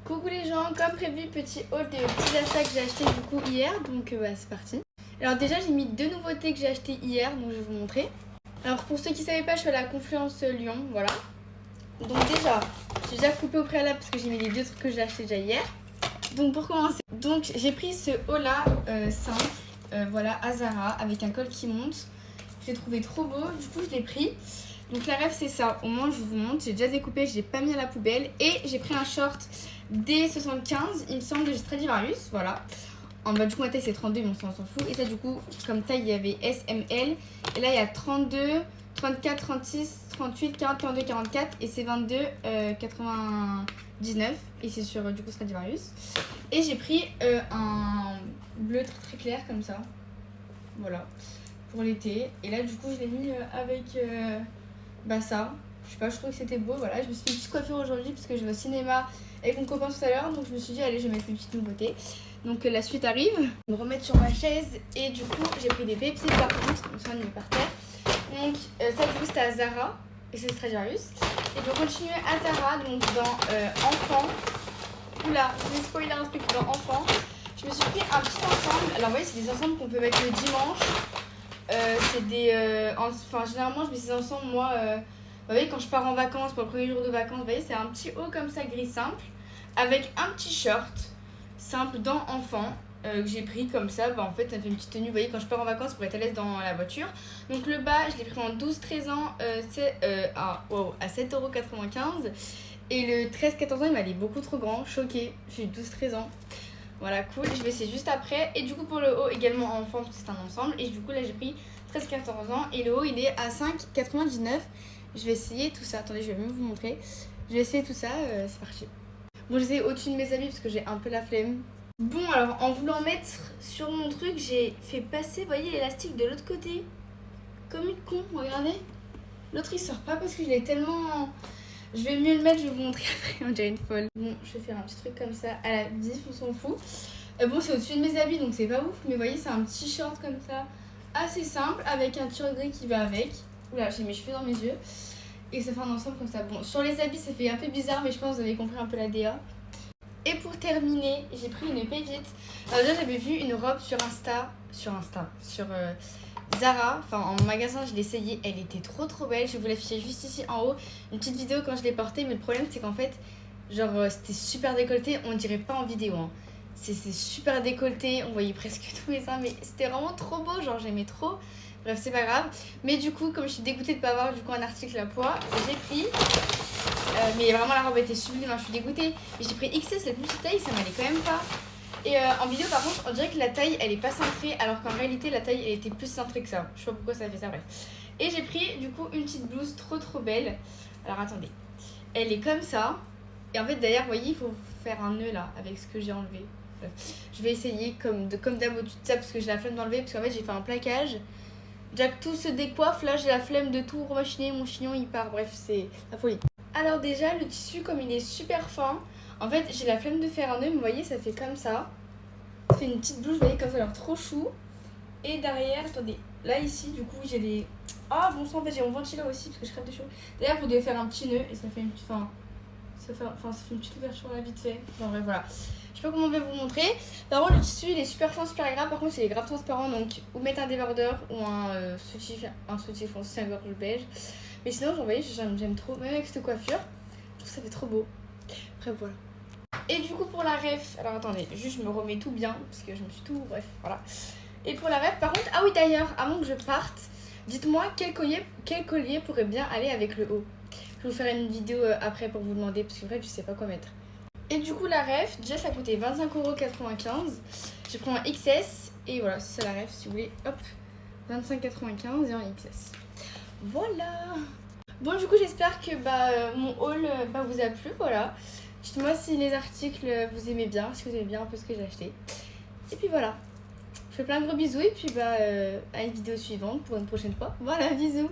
Coucou les gens, comme prévu, petit haul des petits achats que j'ai acheté du coup hier, donc c'est parti. Alors déjà j'ai mis deux nouveautés que j'ai achetées hier, donc je vais vous montrer. Alors pour ceux qui ne savaient pas, je suis à la Confluence Lyon, voilà. Donc déjà, j'ai déjà coupé au préalable parce que j'ai mis les deux trucs que j'ai achetés déjà hier. Donc pour commencer, donc j'ai pris ce haut là simple, voilà, à Zara, avec un col qui monte. Je l'ai trouvé trop beau, du coup je l'ai pris. Donc la rêve c'est ça, au moins je vous montre, j'ai déjà découpé, je l'ai pas mis à la poubelle. Et j'ai pris un short D75, il me semble, de Stradivarius, voilà. En bas du coup ma taille c'est 32, mais on s'en fout. Et ça du coup, comme taille il y avait S, M, L. Et là il y a 32, 34, 36, 38, 40, 42, 44. Et c'est 22, 99. Et c'est sur du coup Stradivarius. Et j'ai pris un bleu très très clair comme ça. Voilà, pour l'été. Et là du coup je l'ai mis avec ça. Je sais pas, je trouve que c'était beau. Voilà, je me suis fait une petite coiffure aujourd'hui parce que je vais au cinéma avec mon copain tout à l'heure. Donc je me suis dit allez, je vais mettre une petite nouveauté. Donc la suite arrive. Je vais me remettre sur ma chaise. Et du coup j'ai pris des pépites par contre. Donc ça on est par terre. Donc ça du coup c'était à Zara. Et c'est Stradivarius. Et je vais continuer à Zara. Donc dans Enfant. Oula, je vais spoiler un truc dans Enfant. Je me suis pris un petit ensemble. Alors vous voyez c'est des ensembles qu'on peut mettre le dimanche. C'est des... Enfin généralement je mets ces ensembles moi... vous voyez quand je pars en vacances pour le premier jour de vacances, vous voyez c'est un petit haut comme ça gris simple. Avec un petit short simple dans Enfant. Que j'ai pris comme ça, en fait ça fait une petite tenue, vous voyez quand je pars en vacances pour être à l'aise dans la voiture. Donc le bas je l'ai pris en 12-13 ans à 7,95 €. Et le 13-14 ans il m'allait beaucoup trop grand, choquée, j'ai eu 12-13 ans. Voilà, cool, je vais essayer juste après. Et du coup pour le haut également Enfant parce que c'est un ensemble. Et du coup là j'ai pris 13-14 ans et le haut il est à 5,99 €. Je vais essayer tout ça, attendez je vais même vous montrer. Je vais essayer tout ça, c'est parti. Bon j'essaie au-dessus de mes habits parce que j'ai un peu la flemme. Bon alors en voulant mettre sur mon truc j'ai fait passer, vous voyez l'élastique de l'autre côté. Comme une con, regardez. L'autre il sort pas parce que je l'ai tellement... Je vais mieux le mettre, je vais vous montrer après, on dirait une folle. Bon je vais faire un petit truc comme ça à la vif, on s'en fout. Bon c'est au-dessus de mes habits donc c'est pas ouf, mais vous voyez c'est un petit short comme ça. Assez simple avec un t-shirt gris qui va avec. Oula j'ai mes cheveux dans mes yeux. Et ça fait un ensemble comme ça. Bon sur les habits ça fait un peu bizarre mais je pense que vous avez compris un peu la DA. Et pour terminer j'ai pris une pépite. Alors déjà j'avais vu une robe sur Zara, enfin en magasin je l'ai essayée, elle était trop belle. Je vais vous l'afficher juste ici en haut, une petite vidéo quand je l'ai portée. Mais le problème c'est qu'en fait genre c'était super décolleté, on dirait pas en vidéo hein. C'est super décolleté, on voyait presque tous mes seins, mais c'était vraiment trop beau, genre j'aimais trop. Bref c'est pas grave, mais du coup comme je suis dégoûtée de pas avoir du coup un article à poids, j'ai pris mais vraiment la robe était sublime, hein, je suis dégoûtée. J'ai pris XS, la plus petite taille, ça m'allait quand même pas. Et en vidéo par contre on dirait que la taille elle est pas cintrée, alors qu'en réalité la taille elle était plus cintrée que ça. Je sais pas pourquoi ça fait ça, bref. Et j'ai pris du coup une petite blouse trop belle. Alors attendez, elle est comme ça. Et en fait d'ailleurs vous voyez il faut faire un nœud là avec ce que j'ai enlevé. Je vais essayer comme d'hab au-dessus de ça parce que j'ai la flemme d'enlever, parce qu'en fait j'ai fait un plaquage. Déjà que tout se décoiffe, là j'ai la flemme de tout remachiner, mon chignon il part, bref c'est la folie. Alors déjà le tissu comme il est super fin, en fait j'ai la flemme de faire un nœud, mais vous voyez ça fait comme ça. Ça fait une petite blouse, vous voyez comme ça, alors trop chou. Et derrière, attendez, là ici du coup j'ai des... Ah bon sang, en fait j'ai mon ventilo aussi parce que je crève de chaud. D'ailleurs vous devez faire un petit nœud et ça fait une petite... ça fait une petite ouverture là vite fait. Bon bref voilà. Je sais pas comment on va vous montrer. Par contre le tissu il est super fin, super agréable. Par contre il est grave transparent, donc ou mettre un débardeur ou un soutif foncé, un gorge beige. Mais sinon vous voyez j'aime trop, même avec cette coiffure. Je trouve que ça fait trop beau. Après voilà. Et du coup pour la ref, alors attendez, juste je me remets tout bien parce que je me suis tout, bref voilà. Et pour la ref par contre, ah oui d'ailleurs, avant que je parte, dites-moi quel collier pourrait bien aller avec le haut. Je vais vous faire une vidéo après pour vous demander parce que en fait je sais pas quoi mettre. Et du coup la ref, déjà ça coûtait 25,95 €. J'ai pris un XS et voilà, c'est ça la ref si vous voulez, hop, 25,95 € et un XS. Voilà. Bon du coup j'espère que mon haul vous a plu, voilà. Dites-moi si les articles vous aimez bien, si vous aimez bien un peu ce que j'ai acheté. Et puis voilà. Je fais plein de gros bisous et puis à une vidéo suivante pour une prochaine fois. Voilà, bisous.